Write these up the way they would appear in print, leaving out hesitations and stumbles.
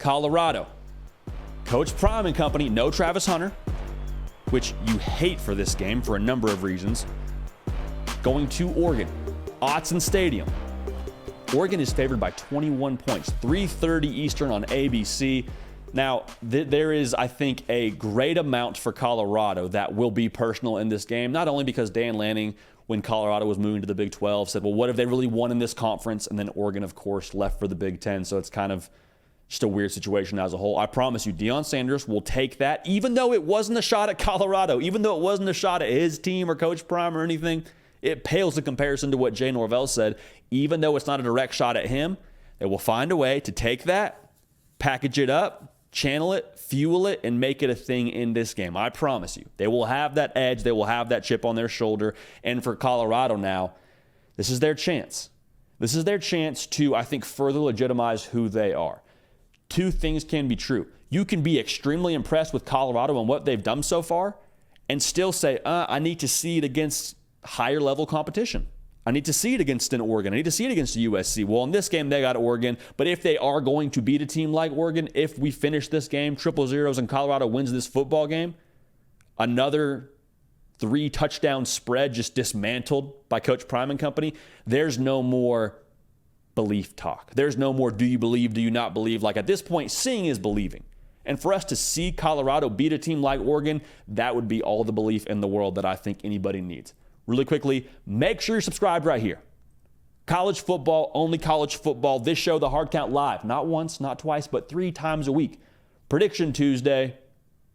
Colorado. Coach Prime and company, no Travis Hunter, which you hate for this game for a number of reasons. Going to Oregon, Autzen Stadium. Oregon is favored by 21 points, 3:30 Eastern on ABC. Now, there is, I think, a great amount for Colorado that will be personal in this game, not only because Dan Lanning, when Colorado was moving to the Big 12, said, well, what if they really won in this conference? And then Oregon, of course, left for the Big 10, so it's kind of just a weird situation as a whole. I promise you, Deion Sanders will take that, even though it wasn't a shot at Colorado, even though it wasn't a shot at his team or Coach Prime or anything. It pales in comparison to what Jay Norvell said. Even though it's not a direct shot at him, they will find a way to take that, package it up, channel it, fuel it, and make it a thing in this game. I promise you. They will have that edge. They will have that chip on their shoulder. And for Colorado now, this is their chance. This is their chance to, I think, further legitimize who they are. Two things can be true. You can be extremely impressed with Colorado and what they've done so far and still say, I need to see it against higher level competition. I need to see it against an Oregon. I need to see it against the USC. Well, in this game, they got Oregon. But if they are going to beat a team like Oregon, if we finish this game, 0-0 and Colorado wins this football game, another 3-touchdown spread just dismantled by Coach Prime and company, there's no more belief talk. There's no more do you believe, do you not believe. Like at this point, seeing is believing. And for us to see Colorado beat a team like Oregon, that would be all the belief in the world that I think anybody needs. Really quickly, make sure you're subscribed right here. College football, only college football. This show, The Hard Count, live. Not once, not twice, but 3 times a week. Prediction Tuesday,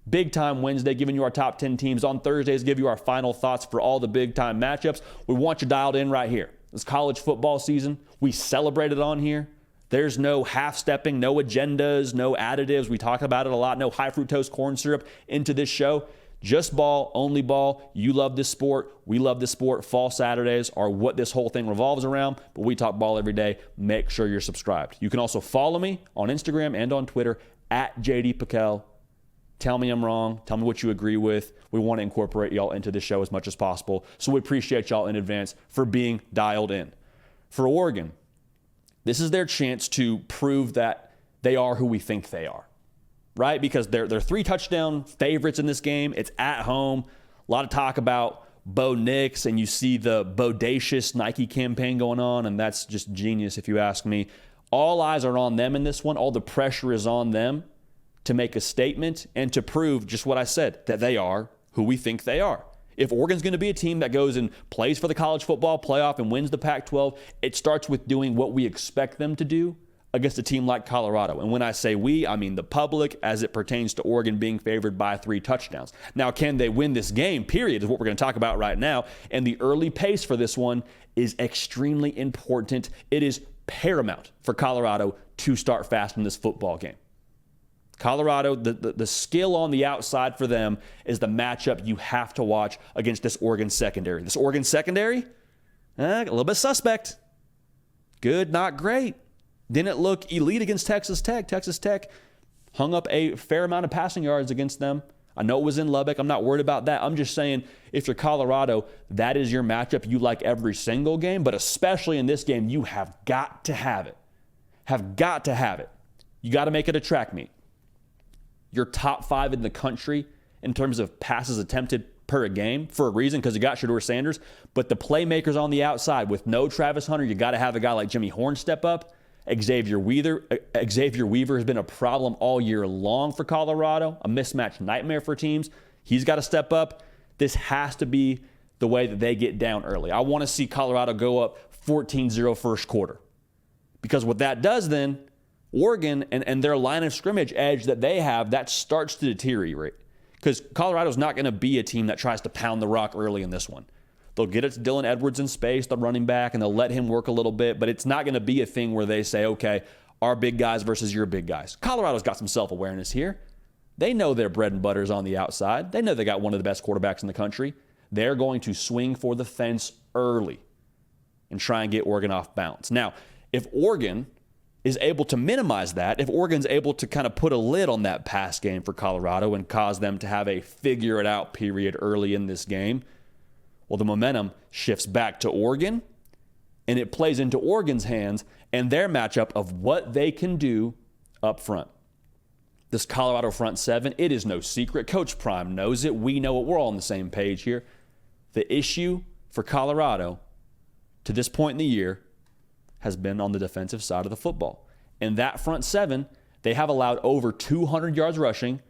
Big Time Wednesday, giving you our top 10 teams. On Thursdays, give you our final thoughts for all the big time matchups. We want you dialed in right here. It's college football season. We celebrate it on here. There's no half-stepping, no agendas, no additives. We talk about it a lot. No high fructose corn syrup into this show. Just ball, only ball. You love this sport. We love this sport. Fall Saturdays are what this whole thing revolves around, but we talk ball every day. Make sure you're subscribed. You can also follow me on Instagram and on Twitter at JD Piquel. Tell me I'm wrong. Tell me what you agree with. We want to incorporate y'all into this show as much as possible, so we appreciate y'all in advance for being dialed in. For Oregon, this is their chance to prove that they are who we think they are. Right? Because they're 3-touchdown favorites in this game. It's at home. A lot of talk about Bo Nix, and you see the bodacious Nike campaign going on, and that's just genius if you ask me. All eyes are on them in this one. All the pressure is on them to make a statement and to prove just what I said, that they are who we think they are. If Oregon's going to be a team that goes and plays for the college football playoff and wins the Pac-12, it starts with doing what we expect them to do against a team like Colorado. And when I say we, I mean the public as it pertains to Oregon being favored by 3 touchdowns. Now, can they win this game, period, is what we're going to talk about right now. And the early pace for this one is extremely important. It is paramount for Colorado to start fast in this football game. Colorado, the skill on the outside for them is the matchup you have to watch against this Oregon secondary. This Oregon secondary, a little bit suspect. Good, not great. Didn't look elite against Texas Tech. Texas Tech hung up a fair amount of passing yards against them. I know it was in Lubbock. I'm not worried about that. I'm just saying, if you're Colorado, that is your matchup you like every single game, but especially in this game, you have got to have it. Have got to have it. You got to make it a track meet. You're top 5 in the country in terms of passes attempted per game for a reason, because you got Shedeur Sanders, but the playmakers on the outside with no Travis Hunter, you got to have a guy like Jimmy Horn step up. Xavier Weaver has been a problem all year long for Colorado, a mismatch nightmare for teams. He's got to step up. This has to be the way that they get down early. I want to see Colorado go up 14-0 first quarter, because what that does then, Oregon and their line of scrimmage edge that they have, that starts to deteriorate, because Colorado's not going to be a team that tries to pound the rock early in this one. They'll get it to Dylan Edwards in space, the running back, and they'll let him work a little bit, but it's not going to be a thing where they say, okay, our big guys versus your big guys. Colorado's got some self-awareness here. They know their bread and butter is on the outside. They know they got one of the best quarterbacks in the country. They're going to swing for the fence early and try and get Oregon off balance. Now, if Oregon is able to minimize that, if Oregon's able to kind of put a lid on that pass game for Colorado and cause them to have a figure-it-out period early in this game, well, the momentum shifts back to Oregon, and it plays into Oregon's hands and their matchup of what they can do up front. this Colorado front seven, it is no secret. Coach Prime knows it. We know it. We're all on the same page here. The issue for Colorado to this point in the year has been on the defensive side of the football. And that front seven, they have allowed over 200 yards rushing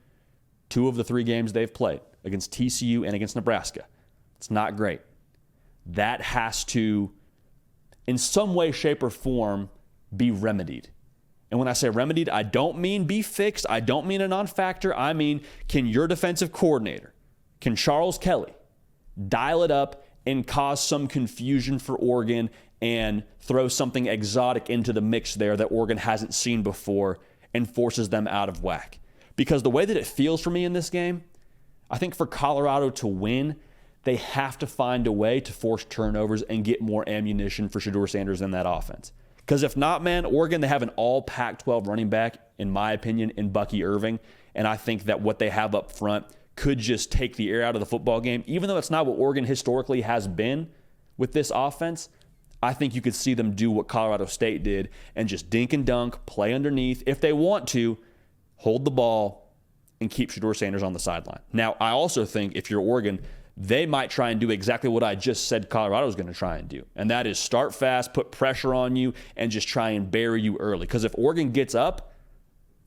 2 of the 3 games they've played, against TCU and against Nebraska. It's not great. That has to, in some way, shape, or form, be remedied. And when I say remedied, I don't mean be fixed. I don't mean a non-factor. I mean, can your defensive coordinator, can Charles Kelly, dial it up and cause some confusion for Oregon and throw something exotic into the mix there that Oregon hasn't seen before and forces them out of whack? Because the way that it feels for me in this game, I think for Colorado to win, they have to find a way to force turnovers and get more ammunition for Shedeur Sanders in that offense. Because if not, man, Oregon, they have an all Pac-12 running back, in my opinion, in Bucky Irving. And I think that what they have up front could just take the air out of the football game. Even though it's not what Oregon historically has been with this offense, I think you could see them do what Colorado State did and just dink and dunk, play underneath. If they want to, hold the ball and keep Shedeur Sanders on the sideline. Now, I also think if you're Oregon, they might try and do exactly what I just said Colorado is going to try and do. And that is start fast, put pressure on you, and just try and bury you early. Because if Oregon gets up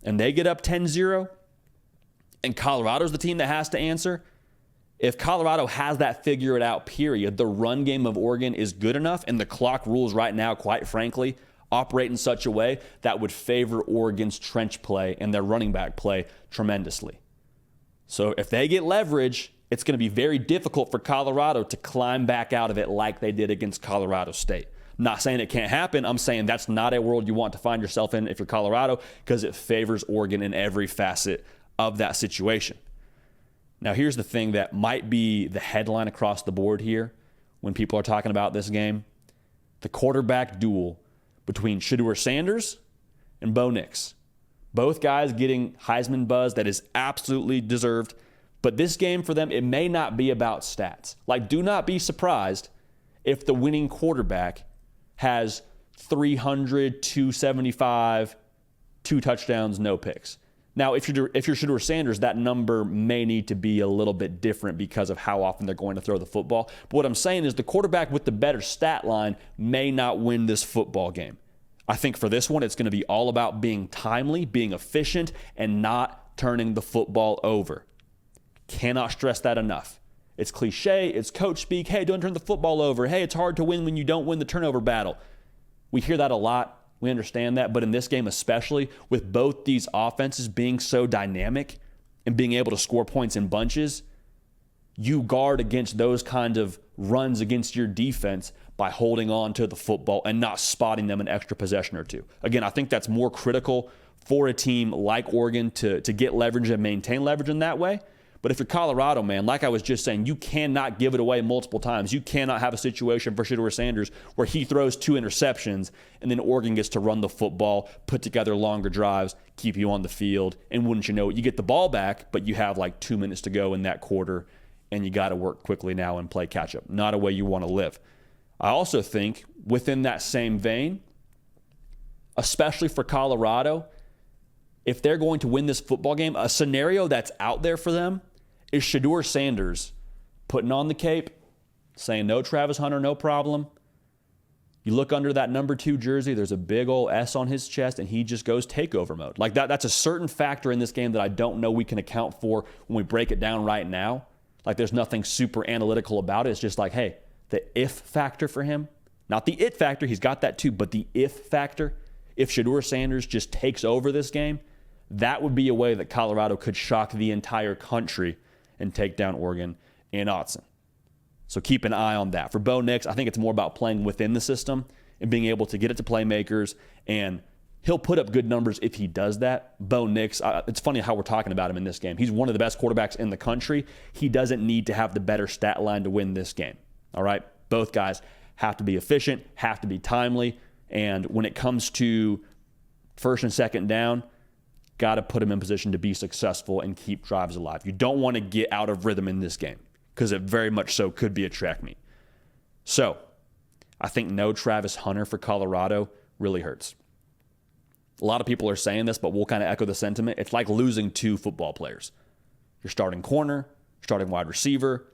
and they get up 10-0, and Colorado's the team that has to answer, if Colorado has that figure it out period, the run game of Oregon is good enough, and the clock rules right now, quite frankly, operate in such a way that would favor Oregon's trench play and their running back play tremendously. So if they get leverage, it's going to be very difficult for Colorado to climb back out of it like they did against Colorado State. I'm not saying it can't happen. I'm saying that's not a world you want to find yourself in if you're Colorado, because it favors Oregon in every facet of that situation. Now, here's the thing that might be the headline across the board here when people are talking about this game. The quarterback duel between Shedeur Sanders and Bo Nix. Both guys getting Heisman buzz that is absolutely deserved. But this game for them, it may not be about stats. Like, do not be surprised if the winning quarterback has 300, 275, 2 touchdowns, no picks. Now, if you're Shedeur Sanders, that number may need to be a little bit different because of how often they're going to throw the football. But what I'm saying is the quarterback with the better stat line may not win this football game. I think for this one, it's going to be all about being timely, being efficient, and not turning the football over. Cannot stress that enough. It's cliche, it's coach speak. Hey, don't turn the football over. Hey, it's hard to win when you don't win the turnover battle. We hear that a lot. We understand that, but in this game especially, with both these offenses being so dynamic and being able to score points in bunches, you guard against those kind of runs against your defense by holding on to the football and not spotting them an extra possession or two. Again, I think that's more critical for a team like Oregon to get leverage and maintain leverage in that way. But if you're Colorado, man, like I was just saying, you cannot give it away multiple times. You cannot have a situation for Shedeur Sanders where he throws 2 interceptions and then Oregon gets to run the football, put together longer drives, keep you on the field, and wouldn't you know it, you get the ball back, but you have like 2 minutes to go in that quarter, and you got to work quickly now and play catch-up. Not a way you want to live. I also think within that same vein, especially for Colorado, if they're going to win this football game, a scenario that's out there for them is Shedeur Sanders putting on the cape, saying no Travis Hunter, no problem. You look under that number 2 jersey, there's a big old S on his chest, and he just goes takeover mode. Like that's a certain factor in this game that I don't know we can account for when we break it down right now. Like there's nothing super analytical about it. It's just like, hey, the if factor for him, not the it factor, he's got that too, but the if factor, if Shedeur Sanders just takes over this game, that would be a way that Colorado could shock the entire country and take down Oregon in Autzen. So keep an eye on that. For Bo Nix, I think it's more about playing within the system and being able to get it to playmakers, and he'll put up good numbers if he does that. Bo Nix, it's funny how we're talking about him in this game. He's one of the best quarterbacks in the country. He doesn't need to have the better stat line to win this game. All right? Both guys have to be efficient, have to be timely, and when it comes to first and second down, got to put him in position to be successful and keep drives alive. You don't want to get out of rhythm in this game because it very much so could be a track meet. So I think no Travis Hunter for Colorado really hurts. A lot of people are saying this, but we'll kind of echo the sentiment. It's like losing 2 football players. Your starting corner, starting wide receiver,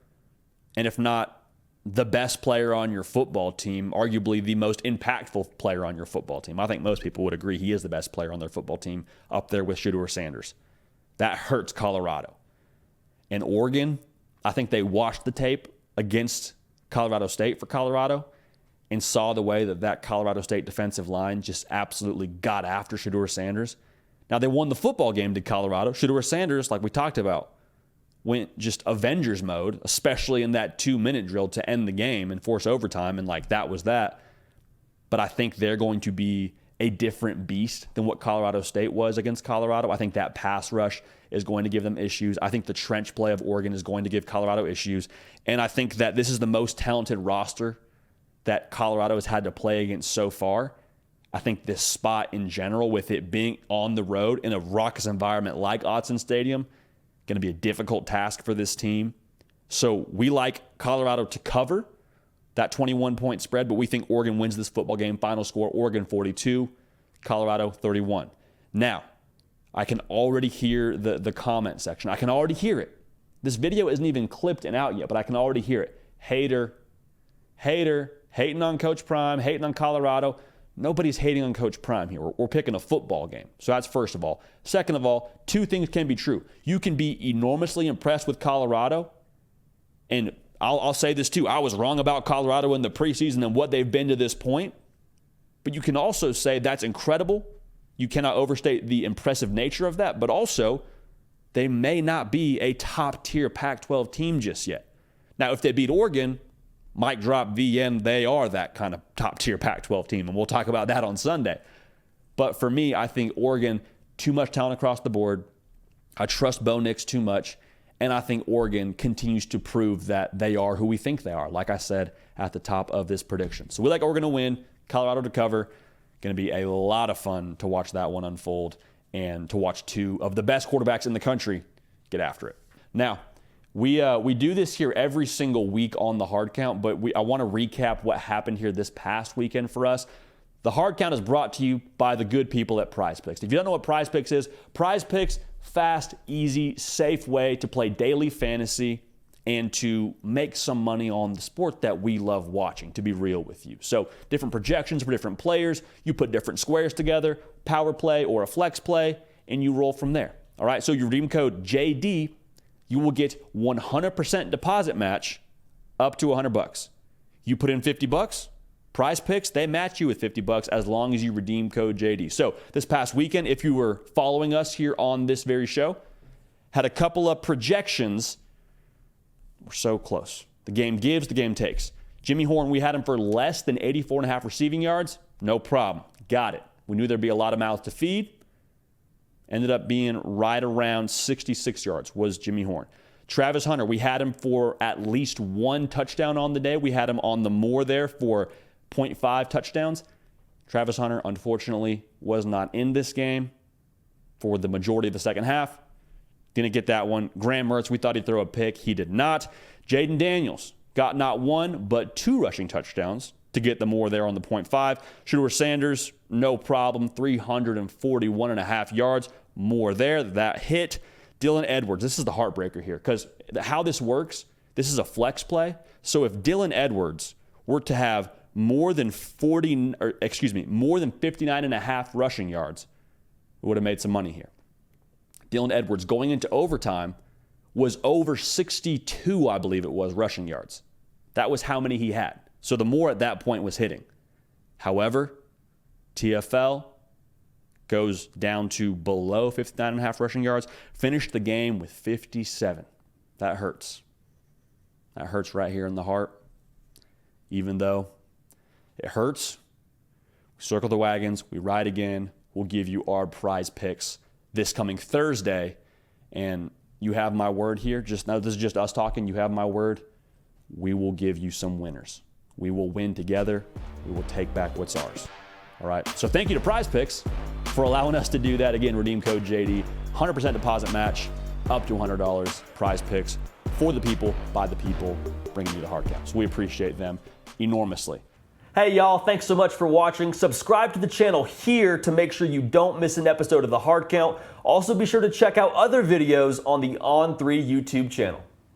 and if not the best player on your football team, arguably the most impactful player on your football team. I think most people would agree he is the best player on their football team, up there with Shedeur Sanders. That hurts Colorado. And Oregon, I think they watched the tape against Colorado State for Colorado and saw the way that Colorado State defensive line just absolutely got after Shedeur Sanders. Now, they won the football game to Colorado. Shedeur Sanders, like we talked about, went just Avengers mode, especially in that 2-minute drill to end the game and force overtime, and like that was that. But I think they're going to be a different beast than what Colorado State was against Colorado. I think that pass rush is going to give them issues. I think the trench play of Oregon is going to give Colorado issues. And I think that this is the most talented roster that Colorado has had to play against so far. I think this spot in general, with it being on the road in a raucous environment like Autzen Stadium, going to be a difficult task for this team. So we like Colorado to cover that 21-point spread, but we think Oregon wins this football game. Final score, Oregon 42, Colorado 31. Now, I can already hear the comment section. I can already hear it. This video isn't even clipped and out yet, but I can already hear it. Hater, hating on Coach Prime, hating on Colorado. Nobody's hating on Coach Prime here. We're picking a football game. So that's first of all. Second of all, 2 things can be true. You can be enormously impressed with Colorado, and I'll say this too. I was wrong about Colorado in the preseason and what they've been to this point. But you can also say that's incredible. You cannot overstate the impressive nature of that. But also, they may not be a top-tier Pac-12 team just yet. Now, if they beat Oregon, mic drop VN, they are that kind of top-tier Pac-12 team, and we'll talk about that on Sunday. But for me, I think Oregon, too much talent across the board. I trust Bo Nix too much, and I think Oregon continues to prove that they are who we think they are, like I said at the top of this prediction. So we like Oregon to win, Colorado to cover. Going to be a lot of fun to watch that one unfold and to watch 2 of the best quarterbacks in the country get after it. Now, we do this here every single week on the Hard Count, but I want to recap what happened here this past weekend for us. The Hard Count is brought to you by the good people at Prize Picks. If you don't know what Prize Picks is, Prize Picks, fast, easy, safe way to play daily fantasy and to make some money on the sport that we love watching, to be real with you. So different projections for different players. You put different squares together, power play or a flex play, and you roll from there. All right, so your redeem code JD, you will get 100% deposit match up to $100. You put in $50, Prize Picks, they match you with $50 as long as you redeem code JD. So this past weekend, if you were following us here on this very show, had a couple of projections. We're so close. The game gives, the game takes. Jimmy Horn, we had him for less than 84.5 receiving yards. No problem. Got it. We knew there'd be a lot of mouths to feed. Ended up being right around 66 yards was Jimmy Horn. Travis Hunter, we had him for at least 1 touchdown on the day. We had him on the more there for 0.5 touchdowns. Travis Hunter, unfortunately, was not in this game for the majority of the second half. Didn't get that one. Graham Mertz, we thought he'd throw a pick. He did not. Jaden Daniels got not 1, but 2 rushing touchdowns to get the more there on the 0.5. Shedeur Sanders, no problem, 341.5 yards, more there. That hit. Dylan Edwards, this is the heartbreaker here, because how this works, this is a flex play. So if Dylan Edwards were to have more than 59.5 rushing yards, we would have made some money here. Dylan Edwards going into overtime was over 62, I believe it was, rushing yards. That was how many he had. So the more at that point was hitting. However, TFL goes down to below 59.5 rushing yards, finished the game with 57. That hurts. That hurts right here in the heart. Even though it hurts, we circle the wagons, we ride again. We'll give you our Prize Picks this coming Thursday. And you have my word here. Just now, this is just us talking. You have my word. We will give you some winners. We will win together. We will take back what's ours. All right. So thank you to Prize Picks for allowing us to do that. Again, redeem code JD, 100% deposit match, up to $100. Prize Picks for the people, by the people, bringing you the Hard Count. So we appreciate them enormously. Hey y'all, thanks so much for watching. Subscribe to the channel here to make sure you don't miss an episode of The Hard Count. Also be sure to check out other videos on the On3 YouTube channel.